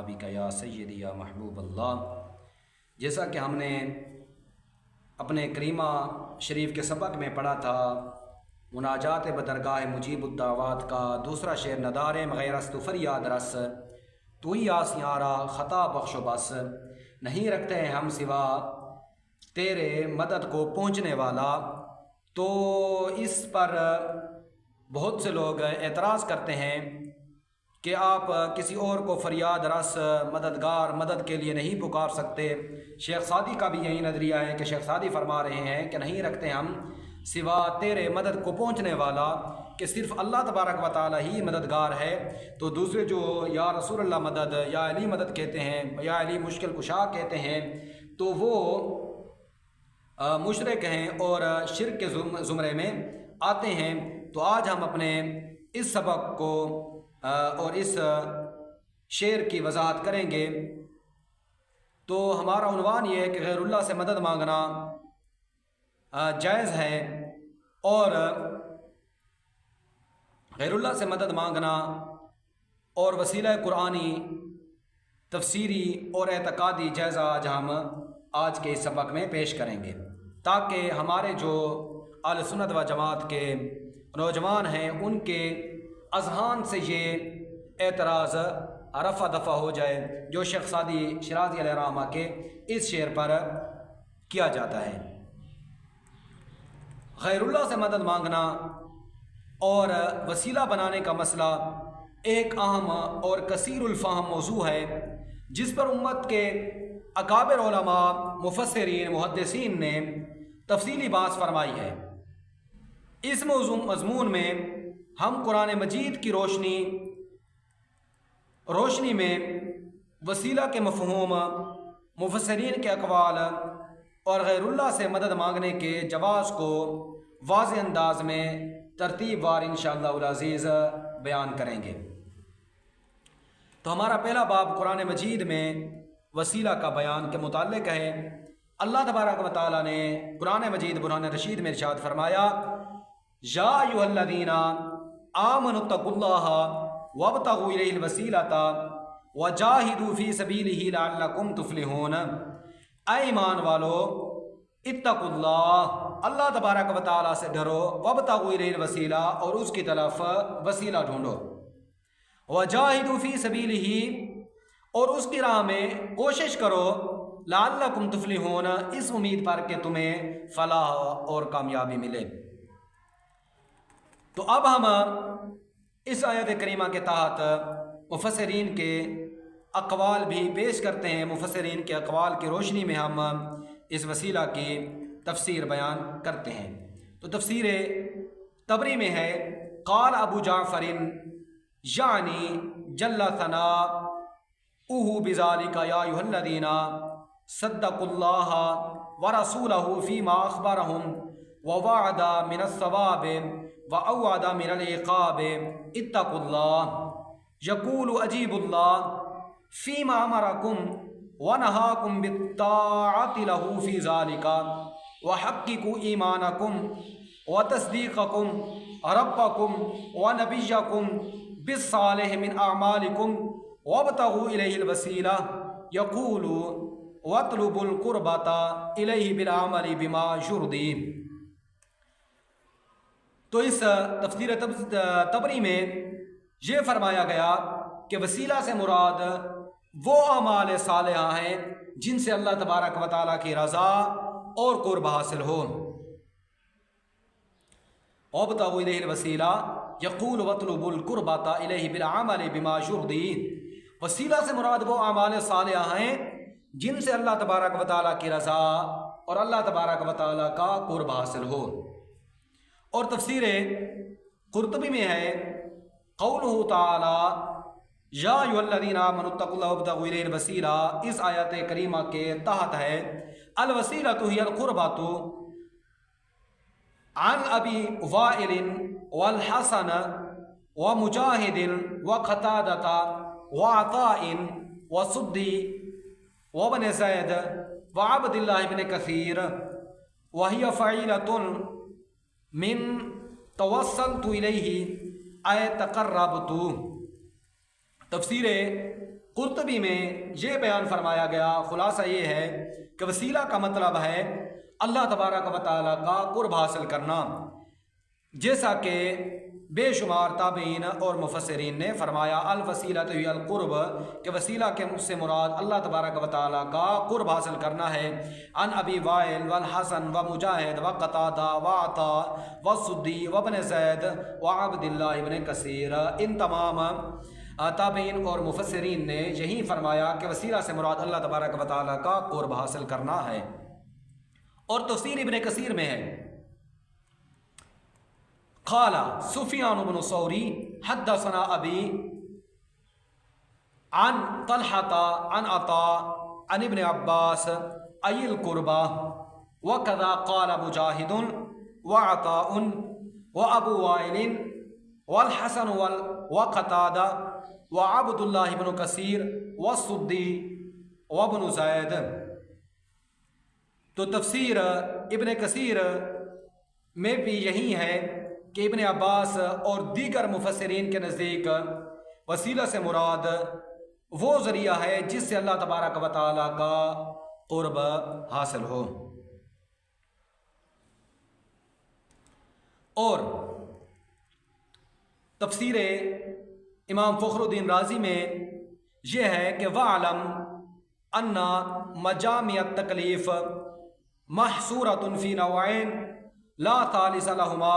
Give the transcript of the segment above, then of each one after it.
بک یا سیدی یا محبوب اللہ۔ جیسا کہ ہم نے اپنے کریمہ شریف کے سبق میں پڑھا تھا، مناجات بدرگاہ مجیب الدعوات کا دوسرا شعر ندارے مغیر است فریاد رس، تو ہی آسیارا خطا بخش و بس، نہیں رکھتے ہیں ہم سوا تیرے مدد کو پہنچنے والا۔ تو اس پر بہت سے لوگ اعتراض کرتے ہیں کہ آپ کسی اور کو فریاد رس مددگار مدد کے لیے نہیں پکار سکتے۔ شیخ سعدی کا بھی یہی نظریہ ہے کہ شیخ سعدی فرما رہے ہیں کہ نہیں رکھتے ہم سوا تیرے مدد کو پہنچنے والا، کہ صرف اللہ تبارک و تعالی ہی مددگار ہے۔ تو دوسرے جو یا رسول اللہ مدد، یا علی مدد کہتے ہیں، یا علی مشکل کشا کہتے ہیں، تو وہ مشرک ہیں اور شرک کے زمرے میں آتے ہیں۔ تو آج ہم اپنے اس سبق کو اور اس شعر کی وضاحت کریں گے۔ تو ہمارا عنوان یہ ہے کہ غیر اللہ سے مدد مانگنا جائز ہے، اور غیر اللہ سے مدد مانگنا اور وسیلہ قرآنی، تفسیری اور اعتقادی جائزہ آج کے اس سبق میں پیش کریں گے، تاکہ ہمارے جو اہل سنت و جماعت کے نوجوان ہیں ان کے اذہان سے یہ اعتراض رفع دفع ہو جائے جو شیخ سعدی شیرازی علیہ الرحمہ کے اس شعر پر کیا جاتا ہے۔ غیر اللہ سے مدد مانگنا اور وسیلہ بنانے کا مسئلہ ایک اہم اور کثیر الفہم موضوع ہے، جس پر امت کے اکابر علماء، مفسرین، محدثین نے تفصیلی بحث فرمائی ہے۔ اس مضمون میں ہم قرآن مجید کی روشنی میں وسیلہ کے مفہوم، مفسرین کے اقوال اور غیر اللہ سے مدد مانگنے کے جواز کو واضح انداز میں ترتیب وار انشاءاللہ العزیز بیان کریں گے۔ تو ہمارا پہلا باب قرآن مجید میں وسیلہ کا بیان کے متعلق ہے۔ اللہ تبارک و تعالیٰ نے قرآن مجید برہان رشید میں ارشاد فرمایا، یا ایھا الذین آمنوا اتقوا اللہ وابتغوا الیہ الوسیلۃ وجاہدوا فی سبیلہ لعلکم تفلحون۔ اے ایمان والو، اتقوا اللہ، اللہ تبارک و تعالیٰ سے ڈرو، وابتغوا الیہ الوسیلہ، اور اس کی طرف وسیلہ ڈھونڈو، وجاہدوا فی سبیلہ، اور اس کی راہ میں کوشش کرو، لعلکم تفلحون، اس امید پر کہ تمہیں فلاح اور کامیابی ملے۔ تو اب ہم اس آیت کریمہ کے تحت مفسرین کے اقوال بھی پیش کرتے ہیں۔ مفسرین کے اقوال کی روشنی میں ہم اس وسیلہ کی تفسیر بیان کرتے ہیں۔ تو تفسیر طبری میں ہے، قال ابو جعفر یعنی جل ثناؤہ بذالک یا ایھا الذین صدقوا اللہ ورسولہ فیما اخبرہم ووعد من الثواب وأوعد من العقاب اتقوا اللہ، یقول اجیب اللہ فیما امرکم ونہاکم بالطاعۃ لہ فی ذالک وحققوا ایمانکم وتصدیقکم ربکم ونبیکم بالصالح من اعمالکم وابتغوا الیہ الوسیلہ، یقول واطلبوا القربۃ الیہ بالعمل بما یرضی۔ تو اس تفسیر طبری میں یہ فرمایا گیا کہ وسیلہ سے مراد وہ اعمال صالحہ ہیں جن سے اللہ تبارک و تعالیٰ کی رضا اور قرب حاصل ہو۔ وابتغوا الیہ الوسیلہ، یقول واطلبوا القربۃ الیہ بالعمل بما یرضی۔ وسیلہ سے مراد وہ اعمال صالحہ ہیں جن سے اللہ تبارک و تعالیٰ کی رضا اور اللہ تبارک و تعالیٰ کا قرب حاصل ہو۔ اور تفسیر قرطبی میں ہے، قولہ تعالی یا ایھا الذین آمنوا اتقوا اللہ وابتغوا الیہ الوسیلہ، اس آیت کریمہ کے تحت ہے، الوسیلۃ ہی القربۃ، عن ابی وائل والحسن ومجاہد وقتادۃ وعطاء وسدی وابن زید وعبد اللہ بن کثیر، وہی فعیلۃ من توسلت الیہ اے تقربت۔ تفسیر قرطبی میں یہ بیان فرمایا گیا، خلاصہ یہ ہے کہ وسیلہ کا مطلب ہے اللہ تبارک و تعالیٰ کا قرب حاصل کرنا، جیسا کہ بے شمار تابعین اور مفسرین نے فرمایا الوسیلۃ ہی القرب، کہ وسیلہ کے سے مراد اللہ تبارک و تعالیٰ کا قرب حاصل کرنا ہے۔ عن ابی وائل والحسن و مجاہد و قتادہ و عطاء و سدی و ابن زید و عبد اللہ ابن کثیر، ان تمام تابعین اور مفسرین نے یہی فرمایا کہ وسیلہ سے مراد اللہ تبارک و تعالیٰ کا قرب حاصل کرنا ہے۔ اور تفسیر ابن کثیر میں ہے قال سفیان بن ثوری حدثنا ابی عن طلحة عن عطاء عن ابن عباس ای القربہ وکذا قال مجاہد وعطاء وابو وائل والحسن وقتادہ وعبد اللہ بن کثیر والسدی وابن زید۔ تو تفسیر ابن کثیر میں بھی یہی ہے کہ ابن عباس اور دیگر مفسرین کے نزدیک وسیلہ سے مراد وہ ذریعہ ہے جس سے اللہ تبارک و تعالیٰ کا قرب حاصل ہو۔ اور تفسیر امام فخر الدین رازی میں یہ ہے کہ وَعْلَمْ أَنَّ مَجَامِعَ التَّکْلِیف محصورۃ فی نوعین لا ثالث لہما،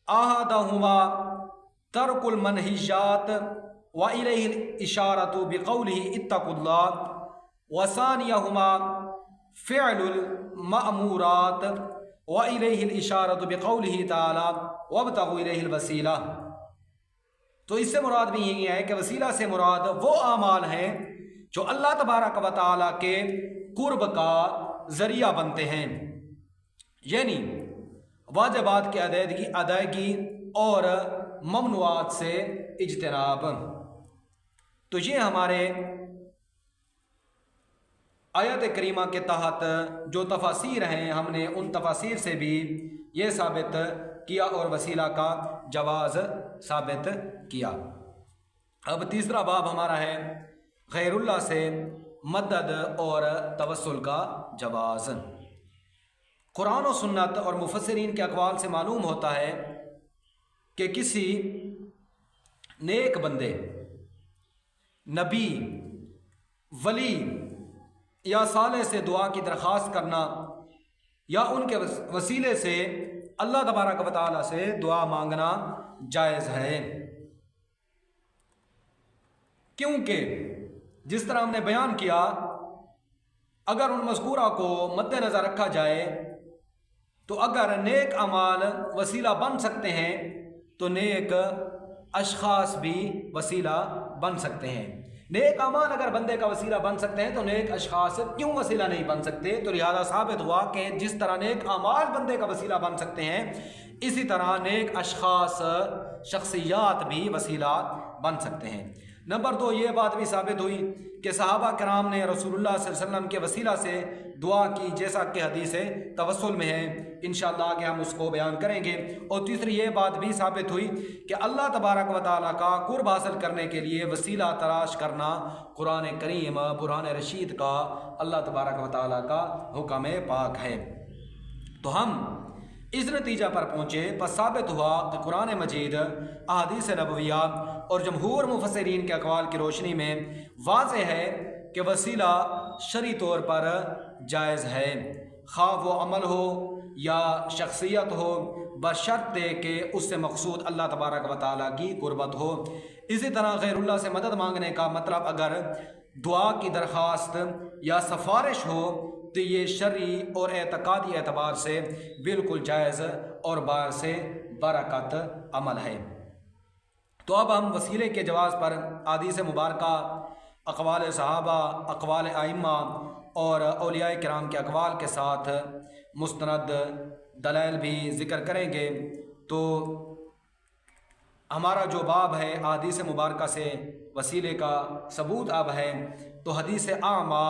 احدہما ترک المنہیات وإلیہ الاشارۃ بقولہ اتقوا اللہ، وثانیہما فعل المأمورات وإلیہ الاشارۃ بقولہ تعالی وابتغوا الیہ الوسیلہ۔ تو اس سے مراد بھی یہی ہے کہ وسیلہ سے مراد وہ اعمال ہیں جو اللہ تبارک و تعالیٰ کے قرب کا ذریعہ بنتے ہیں، یعنی واجبات کی ادائیگی اور ممنوعات سے اجتناب۔ تو یہ ہمارے آیت کریمہ کے تحت جو تفاسیر ہیں، ہم نے ان تفاسیر سے بھی یہ ثابت کیا اور وسیلہ کا جواز ثابت کیا۔ اب تیسرا باب ہمارا ہے غیر اللہ سے مدد اور توسل کا جواز۔ قرآن و سنت اور مفسرین کے اقوال سے معلوم ہوتا ہے کہ کسی نیک بندے، نبی، ولی یا صالح سے دعا کی درخواست کرنا یا ان کے وسیلے سے اللہ تبارک و تعالیٰ سے دعا مانگنا جائز ہے، کیونکہ جس طرح ہم نے بیان کیا اگر ان مذکورہ کو مد نظر رکھا جائے تو اگر نیک اعمال وسیلہ بن سکتے ہیں تو نیک اشخاص بھی وسیلہ بن سکتے ہیں۔ نیک اعمال اگر بندے کا وسیلہ بن سکتے ہیں تو نیک اشخاص کیوں وسیلہ نہیں بن سکتے؟ تو لہذا ثابت ہوا کہ جس طرح نیک اعمال بندے کا وسیلہ بن سکتے ہیں اسی طرح نیک اشخاص، شخصیات بھی وسیلہ بن سکتے ہیں۔ نمبر 2، یہ بات بھی ثابت ہوئی کہ صحابہ کرام نے رسول اللہ صلی اللہ علیہ وسلم کے وسیلہ سے دعا کی، جیسا کہ حدیث توسل میں ہے، انشاءاللہ آگے ہم اس کو بیان کریں گے۔ اور تیسری یہ بات بھی ثابت ہوئی کہ اللہ تبارک و تعالیٰ کا قرب حاصل کرنے کے لیے وسیلہ تلاش کرنا قرآن کریم برہان رشید کا اللہ تبارک و تعالیٰ کا حکم پاک ہے۔ تو ہم اس نتیجہ پر پہنچے، پس ثابت ہوا کہ قرآن مجید، احادیث نبویہ اور جمہور مفسرین کے اقوال کی روشنی میں واضح ہے کہ وسیلہ شرعی طور پر جائز ہے، خواہ وہ عمل ہو یا شخصیت ہو، بشرط کہ اس سے مقصود اللہ تبارک و تعالیٰ کی قربت ہو۔ اسی طرح غیر اللہ سے مدد مانگنے کا مطلب اگر دعا کی درخواست یا سفارش ہو تو یہ شرعی اور اعتقادی اعتبار سے بالکل جائز اور باعث برکت عمل ہے۔ تو اب ہم وسیلے کے جواز پر احادیث مبارکہ، اقوال صحابہ، اقوال ائمہ اور اولیاء کرام کے اقوال کے ساتھ مستند دلائل بھی ذکر کریں گے۔ تو ہمارا جو باب ہے احادیث مبارکہ سے وسیلے کا ثبوت اب ہے، تو حدیث اعمہ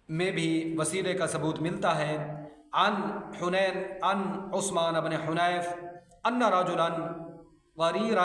میں بھی وسیلے کا ثبوت ملتا ہے۔ عن عثمان بن حنیف ان رجلا غریرا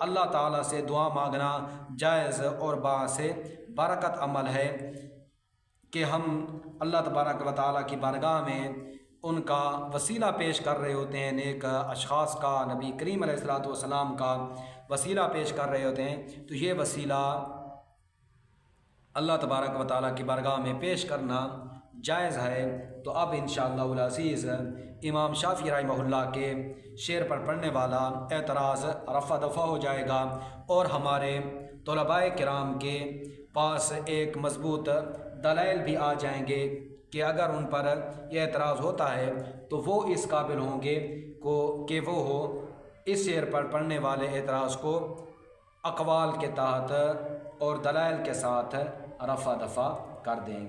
اللہ تعالیٰ سے دعا مانگنا جائز اور باعث برکت عمل ہے کہ ہم اللہ تبارک و تعالیٰ کی بارگاہ میں ان کا وسیلہ پیش کر رہے ہوتے ہیں، نیک اشخاص کا، نبی کریم علیہ الصلوۃ والسلام کا وسیلہ پیش کر رہے ہوتے ہیں، تو یہ وسیلہ اللہ تبارک و تعالیٰ کی بارگاہ میں پیش کرنا جائز ہے۔ تو اب انشاءاللہ العزیز امام شافعی رحمہ اللہ کے شعر پر پڑھنے والا اعتراض رفع دفع ہو جائے گا، اور ہمارے طلباء کرام کے پاس ایک مضبوط دلائل بھی آ جائیں گے کہ اگر ان پر یہ اعتراض ہوتا ہے تو وہ اس قابل ہوں گے کہ وہ ہو اس شعر پر پڑھنے والے اعتراض کو اقوال کے تحت اور دلائل کے ساتھ رفع دفع کر دیں گے۔